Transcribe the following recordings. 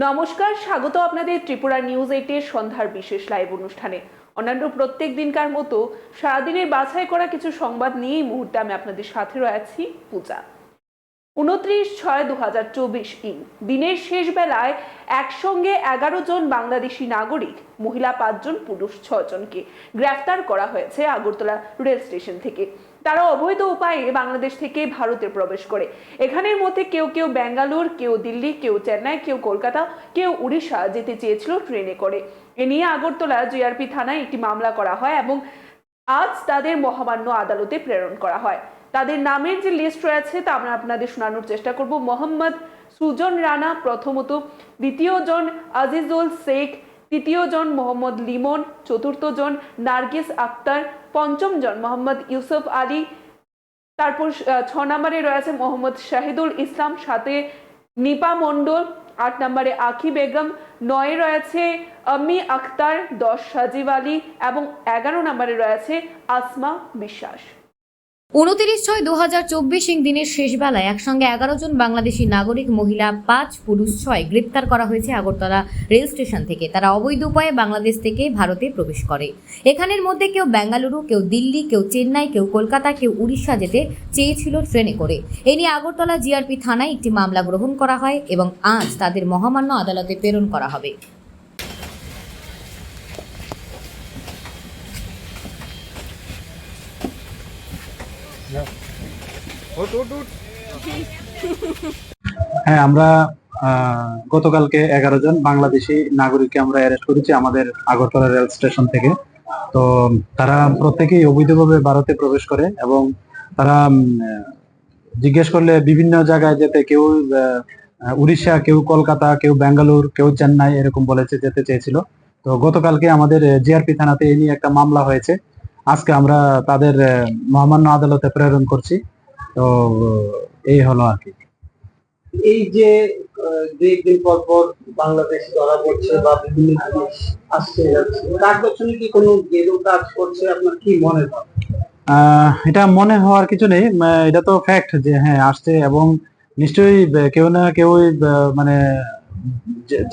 নমস্কার, স্বাগত আপনাদের ত্রিপুরা নিউজ 8-এর সন্ধ্যার বিশেষ লাইভ অনুষ্ঠানে। অন্যান্য প্রত্যেক দিনকার মতো সারাদিনের বাছাই করা কিছু সংবাদ নিয়ে এই মুহূর্তে আমি আপনাদের সাথে রয়েছি পূজা। 29/6/2024 দিনের শেষ বেলায় একসঙ্গে 11 জন বাংলাদেশি নাগরিক, মহিলা 5 জন, পুরুষ 6 জনকে গ্রেফতার করা হয়েছে আগরতলা রেল স্টেশন থেকে। তারা অবৈধ উপায়ে বাংলাদেশ থেকে ভারতে প্রবেশ করে। এখানের মধ্যে কেউ কেউ বেঙ্গালুর, কেউ দিল্লি, কেউ চেন্নাই, কেউ কলকাতা, কেউ উড়িষ্যা যেতে চেয়েছিল ট্রেনে করে। এ নিয়ে আগরতলা জিআরপি থানায় একটি মামলা করা হয় এবং আজ তাদের মহামান্য আদালতে প্রেরণ করা হয়। তাদের নামের যে লিস্ট রয়েছে তা আমরা আপনাদের শোনানোর চেষ্টা করব। মোহাম্মদ সুজন রানা প্রথমত, দ্বিতীয় জন আজিজুল শেখ, তৃতীয় জন মোহাম্মদ লিমন, চতুর্থ জন নার্গিস আক্তার, পঞ্চম জন মোহাম্মদ ইউসুফ আলী, তারপর 6 নম্বরে রয়েছে মোহাম্মদ শাহিদুল ইসলাম, সাথে নিপা মণ্ডল, 8 নম্বরে আখি বেগম, 9 রয়েছে আম্মি আক্তার, 10 সাজিব আলী এবং 11 নম্বরে রয়েছে আসমা বিশ্বাস। 29/6/2024 দিনের শেষ বেলায় একসঙ্গে 11 জন বাংলাদেশি নাগরিক, মহিলা 5, পুরুষ 6 গ্রেপ্তার করা হয়েছে আগরতলা রেল স্টেশন থেকে। তারা অবৈধ উপায়ে বাংলাদেশ থেকে ভারতে প্রবেশ করে। এখানের মধ্যে কেউ বেঙ্গালুরু, কেউ দিল্লি, কেউ চেন্নাই, কেউ কলকাতা, কেউ উড়িষ্যা যেতে চেয়েছিল ট্রেনে করে। এ নিয়ে আগরতলা জিআরপি থানায় একটি মামলা গ্রহণ করা হয় এবং আজ তাদের মহামান্য আদালতে প্রেরণ করা হবে। হ্যাঁ, আমরা গতকালকে 11 জন বাংলাদেশি নাগরিককে আমরা অ্যারেস্ট করেছি আমাদের আগরতলা রেল স্টেশন থেকে। তো তারা প্রত্যেকেই অবৈধভাবে ভারতে প্রবেশ করে এবং তারা জিজ্ঞেস করলে বিভিন্ন জায়গায় যেতে, কেউ উড়িষ্যা, কেউ কলকাতা, কেউ বেঙ্গালুর, কেউ চেন্নাই এরকম বলেছে যেতে চেয়েছিল। তো গতকালকে আমাদের জিআরপি থানাতে এই নিয়ে একটা মামলা হয়েছে। আজকে আমরা তাদের মহামান্য আদালতে প্রেরণ করছি। তো এই হলো আর কি। এই যে দুই দিন পর পর বাংলাদেশ ধরা পড়ছে বা বিভিন্ন জিনিস আসছে যাচ্ছে, তার পেছনে কি কোনো গেরু কাজ করছে? আপনার কি মনে হয়? এটা মনে হওয়ার কিছু নেই, এটা তো ফ্যাক্ট যে হ্যাঁ আসছে এবং নিশ্চয়ই কেউ না কেউ মানে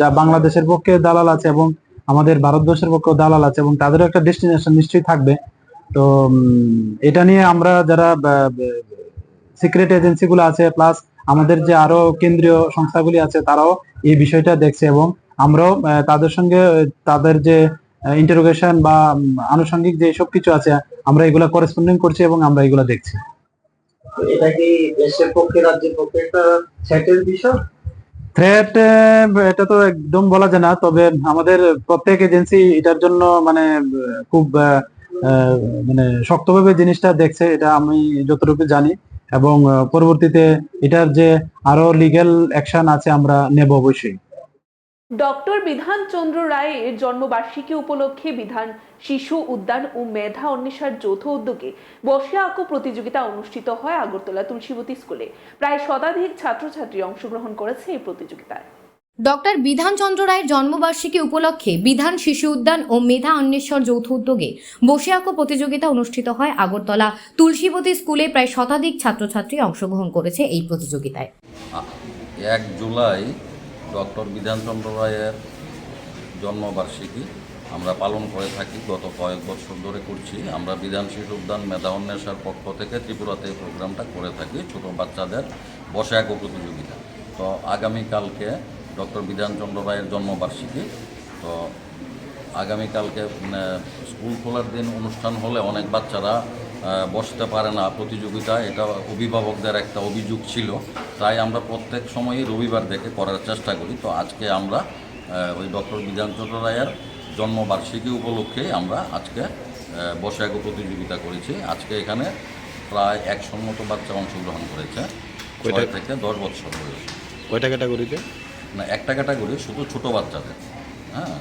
যা বাংলাদেশের পক্ষে দালাল আছে এবং আমাদের ভারতবর্ষের পক্ষে দালাল আছে এবং তাদেরও একটা ডেস্টিনেশন নিশ্চয়ই থাকবে। তো এটা নিয়ে আমরা যারা সিক্রেট এজেন্সি গুলো আছে, প্লাস আমাদের যে আরো কেন্দ্রীয় সংস্থাগুলি আছে, তারাও এই বিষয়টা দেখছে এবং আমরাও তাদের সঙ্গে তাদের যে ইন্টারোগেশন বা আনুষঙ্গিক যে সব কিছু আছে আমরা এগুলা করেসপন্ডিং করছি এবং আমরা এগুলা দেখছি। এটা কি দেশের পক্ষে, রাজ্যের পক্ষে একটা থ্রেটের বিষয়? থ্রেট এটা তো একদম বলা যায় না, তবে আমাদের প্রত্যেক এজেন্সি এটার জন্য মানে খুব মানে শক্তভাবে জিনিসটা দেখছে, এটা আমি যতটুকু জানি এবং পরবর্তীতে এটার যে আরো লিগ্যাল অ্যাকশন আছে আমরা নেব অবশ্যই। ডক্টর বিধান চন্দ্র রায়ের জন্মবার্ষিকী উপলক্ষে বিধান শিশু উদ্যান ও মেধা অন্বেষার যৌথ উদ্যোগে বসিয়া আঁকো প্রতিযোগিতা অনুষ্ঠিত হয় আগরতলা তুলসীবতী স্কুলে। প্রায় শতাধিক ছাত্রছাত্রী অংশগ্রহণ করেছে এই প্রতিযোগিতায়। ডক্টর বিধান চন্দ্র রায়ের জন্মবার্ষিকী উপলক্ষে বিধান শিশু উদ্যান ও মেধা অন্বেষণ যৌথ উদ্যোগে বসে আঁকো প্রতিযোগিতা অনুষ্ঠিত হয় আগরতলা তুলসীবতী স্কুলে। প্রায় শতাধিক ছাত্রছাত্রী অংশগ্রহণ করেছে এই প্রতিযোগিতায়। 1 জুলাই ডক্টর বিধানচন্দ্র রায়ের জন্মবার্ষিকী আমরা পালন করে থাকি, গত কয়েক বছর ধরে করছি। আমরা বিধান শিশু উদ্যান মেধা অন্বেষার পক্ষ থেকে ত্রিপুরাতে এই প্রোগ্রামটা করে থাকি, ছোটো বাচ্চাদের বসে আঁকো প্রতিযোগিতা। তো আগামীকালকে ডক্টর বিধানচন্দ্র রায়ের জন্মবার্ষিকী, তো আগামীকালকে স্কুল খোলার দিন অনুষ্ঠান হলে অনেক বাচ্চারা বসতে পারে না প্রতিযোগিতায়। এটা অভিভাবকদের একটা অভিযোগ ছিল, তাই আমরা প্রত্যেক সময়ই রবিবার দেখে করার চেষ্টা করি। তো আজকে আমরা ওই ডক্টর বিধানচন্দ্র রায়ের জন্মবার্ষিকী উপলক্ষে আমরা আজকে বসে আঁকো প্রতিযোগিতা করেছি। আজকে এখানে প্রায় 100 মতো বাচ্চা অংশগ্রহণ করেছে, 6 থেকে 10 বছর বয়স। কয়টা ক্যাটাগরিতে? না, একটা ক্যাটাগরি শুধু ছোটো বাচ্চাদের। হ্যাঁ,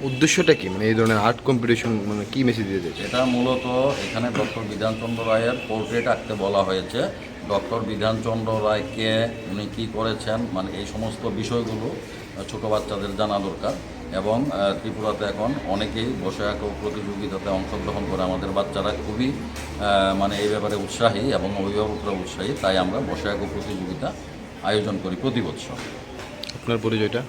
উদ্দেশ্যটা কি, মানে এই ধরনের আর্ট কম্পিটিশন মানে কি মেসেজ দিতে চাইছে? এটা মূলত এখানে ডক্টর বিধানচন্দ্র রায়ের পোর্ট্রেট আঁকতে বলা হয়েছে। ডক্টর বিধানচন্দ্র রায়কে উনি কী করেছেন, মানে এই সমস্ত বিষয়গুলো ছোটো বাচ্চাদের জানা দরকার। এবং ত্রিপুরাতে এখন অনেকেই বসে আঁকো প্রতিযোগিতাতে অংশগ্রহণ করে। আমাদের বাচ্চারা খুবই মানে এই ব্যাপারে উৎসাহী এবং অভিভাবকরা উৎসাহী, তাই আমরা বসে আঁকো প্রতিযোগিতা আয়োজন করি প্রতি বছর। আপনার পরিচয়টা?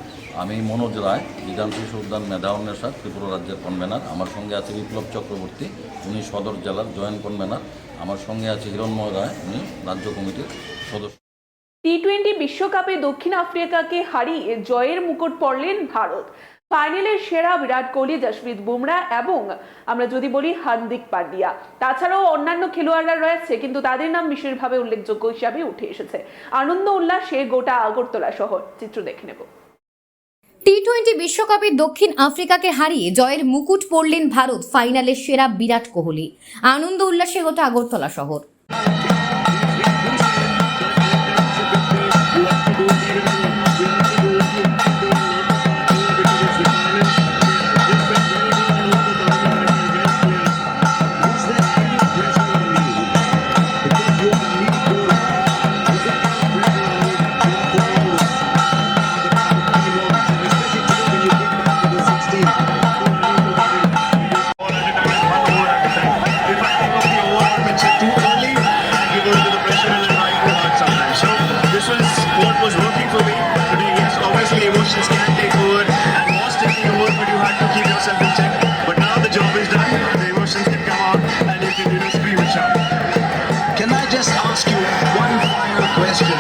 আমি মনোজ রায়, বিধান শিশু উদ্যান মেধা অন্বেষা ত্রিপুরা রাজ্যের কনভেনার। আমার সঙ্গে আছে বিপ্লব চক্রবর্তী, উনি সদর জেলার জয়েন্ট কনভেনার। আমার সঙ্গে আছে হিরণময় রায়, উনি রাজ্য কমিটির সদস্য। টি-20 বিশ্বকাপে দক্ষিণ আফ্রিকাকে হারিয়ে জয়ের মুকুট পরলেন ভারত। ফাইনালের সেরা বিরাট কোহলি, জসপ্রীত বুমরা এবং আমরা যদি বলি হার্দিক পান্ডিয়া। তাছাড়াও অন্যান্য খেলোয়াড়রা রয়েছে, কিন্তু তাদের নাম বিশেষভাবে উল্লেখযোগ্য হিসাবে উঠে এসেছে। আনন্দ উল্লাসে গোটা আগরতলা শহর। চিত্র দেখে নেব। টি-20 বিশ্বকাপে দক্ষিণ আফ্রিকাকে হারিয়ে জয়ের মুকুট পরলেন ভারত। ফাইনালের সেরা বিরাট কোহলি। আনন্দ উল্লাসে গোটা আগরতলা শহর। Emotions can take over and was taking over, but you had to keep yourself in check. But now the job is done, the emotions can come out and you can scream and shout. Can I just ask you one final question?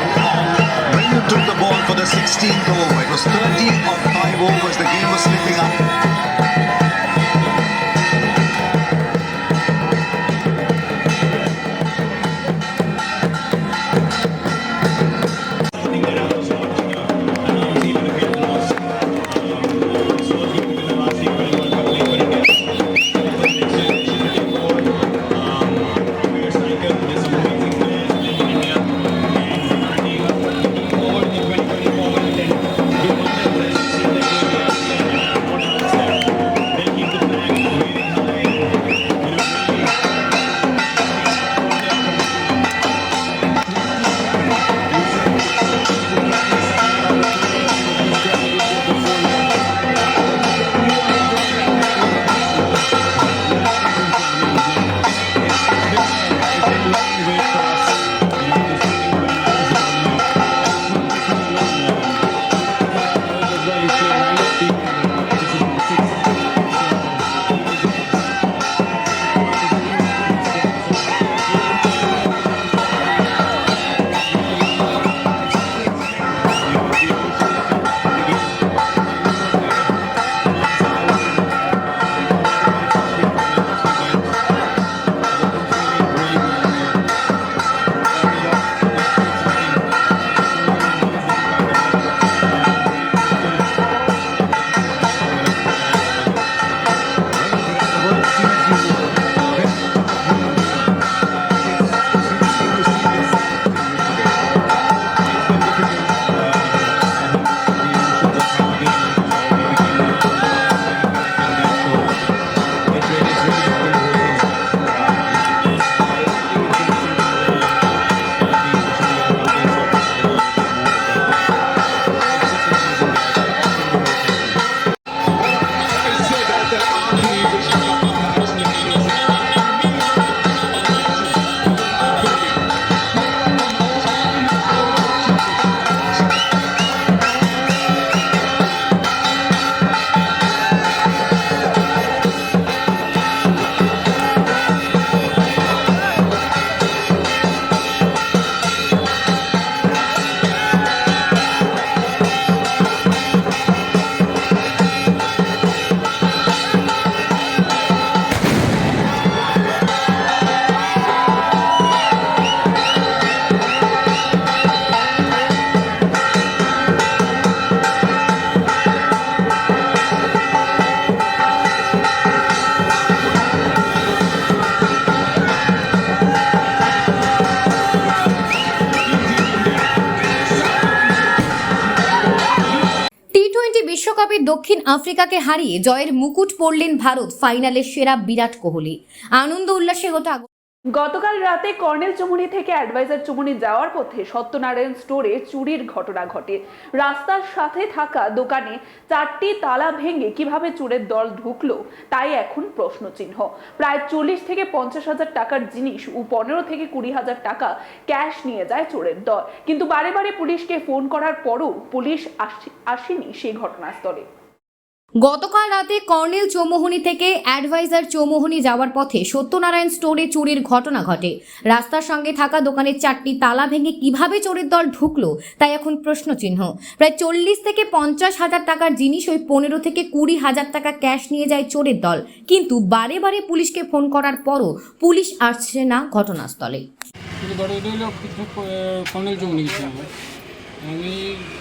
When you took the ball for the 16th over, it was 13 of 5 overs, the game was slipping up. বিশ্বকাপে দক্ষিণ আফ্রিকাকে হারিয়ে জয়ের মুকুট পরলেন ভারত। ফাইনালের সেরা বিরাট কোহলি। আনন্দ উল্লাসে গোটা গতকাল রাতে কর্নেল চৌমুহনী থেকে অ্যাডভাইজার চৌমুহনী যাওয়ার পথে সত্যনারায়ণ স্টোরে চুরির ঘটনা ঘটে। রাস্তার সাথে থাকা দোকানে 4টি তালা ভেঙে কিভাবে চোরের দল ঢুকলো তাই এখন প্রশ্নচিহ্ন। প্রায় 40 থেকে 50 হাজার টাকার জিনিস ও 15 থেকে 20 হাজার টাকা ক্যাশ নিয়ে যায় চোরের দল, কিন্তু বারে বারে পুলিশকে ফোন করার পরও পুলিশ আসেনি সেই ঘটনাস্থলে। গতকাল রাতে কর্নেল চৌমুহনী থেকে অ্যাডভাইজার চৌমুহনী যাওয়ার পথে সত্যনারায়ণ স্টোরে চুরির ঘটনা ঘটে। রাস্তার সঙ্গে থাকা দোকানের 4টি তালা ভেঙে কিভাবে চোরের দল ঢুকলো তাই এখন প্রশ্নচিহ্ন। প্রায় 40 থেকে 50 হাজার টাকার জিনিস ওই 15 থেকে 20 হাজার টাকা ক্যাশ নিয়ে যায় চোরের দল, কিন্তু বারে বারে পুলিশকে ফোন করার পরও পুলিশ আসছে না ঘটনাস্থলে। কর্নেল চৌমুহনী গেছিলাম আমি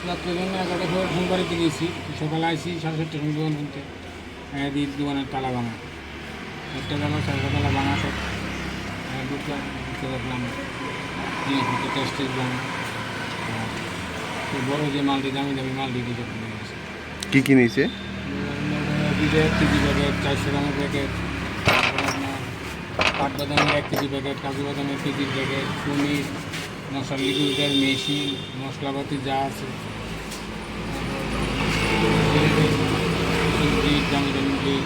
রাত্রে জন্য 11টার সময় ফোন বাড়িতে গেছি, সকালে আসি 7:30টার সময় দোকান খুলতে দোকানের তালা ভাঙা, একটা তালা 4টা তালা ভাঙা সব ঢুকতে দেখলাম জিনিসপত্র টেস্ট ভাঙা, বড়ো যে মাল দিয়ে দামি মাল দিয়ে দিতে কি কি নিয়েছে? কেজি প্যাকেট, 400 গ্রামের প্যাকেট, আপনার কাঠবাদামের 1 কেজি প্যাকেট, কাজু বাদামের কেজির প্যাকেট, পনির, মশলা লিকুইডের মেশিন, মশলাপাতি যা আছে, দামি ব্রেড।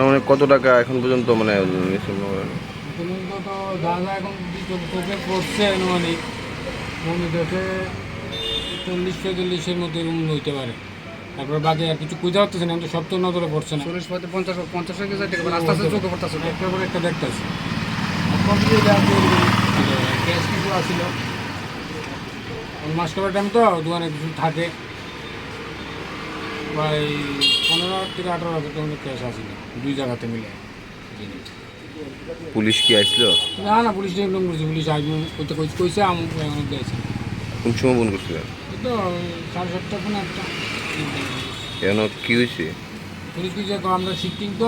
মানে কত টাকা এখন পর্যন্ত মানে এখন তো যা যা এখন চোখে পড়ছে আনুমানিক মনে দেখে 40-45-এর মধ্যে রুম হইতে পারে। তারপর বাকি আর কিছু খুঁজে হচ্ছে না, তো সব তো নজরে পড়ছে না। 40-50 একটার পর একটা দেখতেছে। ক্যাশ কিছু আসছিল, মাস করার টাইম তো দোকানে কিছু থাকে, প্রায় 15 থেকে 18 হাজার টাকা ক্যাশ আসছিল 2 জায়গাতে মিলে। পুলিশ কি আসলো? না পুলিশ নিয়ন্ত্রণ করছে, পুলিশ আসবে করতে কইছে আমি এখন দিয়েছি। কোন সময় ফোন করছিলেন? তো 7:30 ফোন একটা কেন কি হয়েছে? পুলিশ কিছু আমরা শিফটিং তো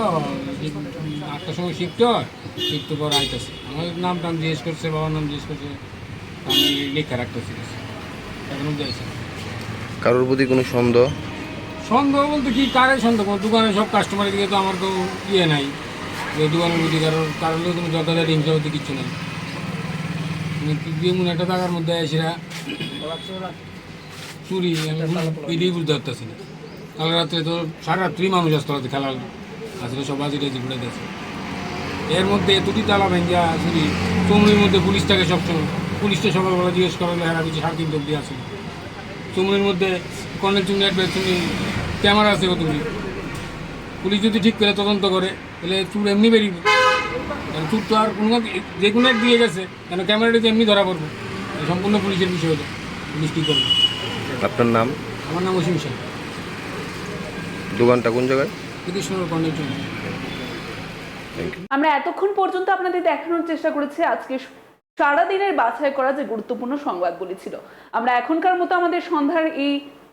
8টার সময় শিফট হয়, শিফট পর আইতেছে আমার নাম টাম জিজ্ঞেস করছে, বাবার নাম জিজ্ঞেস করছে, আমি লেখা রাখতেছি এখন দিয়েছি। কারোর প্রতি কোনো সন্দেহ? সন্দেহ বলতে কি কারের সন্দেহ? দোকানে সব কাস্টমারের দিকে তো আমার তো ইয়ে নাই, ওই দোকানের প্রতি কারোর কোনো জগাদারি হিংসা হতে কিচ্ছু নাই। যেমন একটা টাকার মধ্যে এসেরা চুরি এটাই বুঝতে পারতেছি না। কাল রাত্রে তো সারা রাত্রি মানুষ আসতে হতো, খেলা আসলে সব বাজিটাজি ঘুরে দিয়েছে। এর মধ্যে এতটি তালা ভেঙ্গা চুরি, চৌমুহনীর মধ্যে পুলিশ থাকে সবসময়, পুলিশটা সকালবেলা জিজ্ঞেস করালে হেরা কিছু 3:30 অব্দি আসে। চৌমুহনীর মধ্যে কর্নেল চৌমুহনী ক্যামেরা আছে কতগুলি, পুলিশ যদি ঠিক করে তদন্ত করে তাহলে চুর এমনি বেরিয়ে, চুর তো আর কোনো যে কোনো এক দিয়ে গেছে কেন, ক্যামেরাটা তো এমনি ধরা পড়বে, সম্পূর্ণ পুলিশের বিষয় হলো, পুলিশ কী করবে। আপনার নাম? আমার নাম অসীম সেন। দোকানটা কোন জায়গায়? কর্নেল চৌমুহনী। আমরা এতক্ষণ পর্যন্ত আপনাদের দেখানোর চেষ্টা করেছি আজকে সারাদিনের বাছাই করা যে গুরুত্বপূর্ণ সংবাদগুলি ছিল। আমরা এখনকার মতো আমাদের সন্ধ্যার এই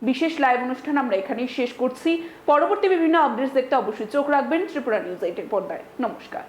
বিশেষ লাইভ অনুষ্ঠান আমরা এখানেই শেষ করছি। পরবর্তী বিভিন্ন আপডেটস দেখতে অবশ্যই চোখ রাখবেন ত্রিপুরা নিউজ 8 এর পর্দায়। নমস্কার।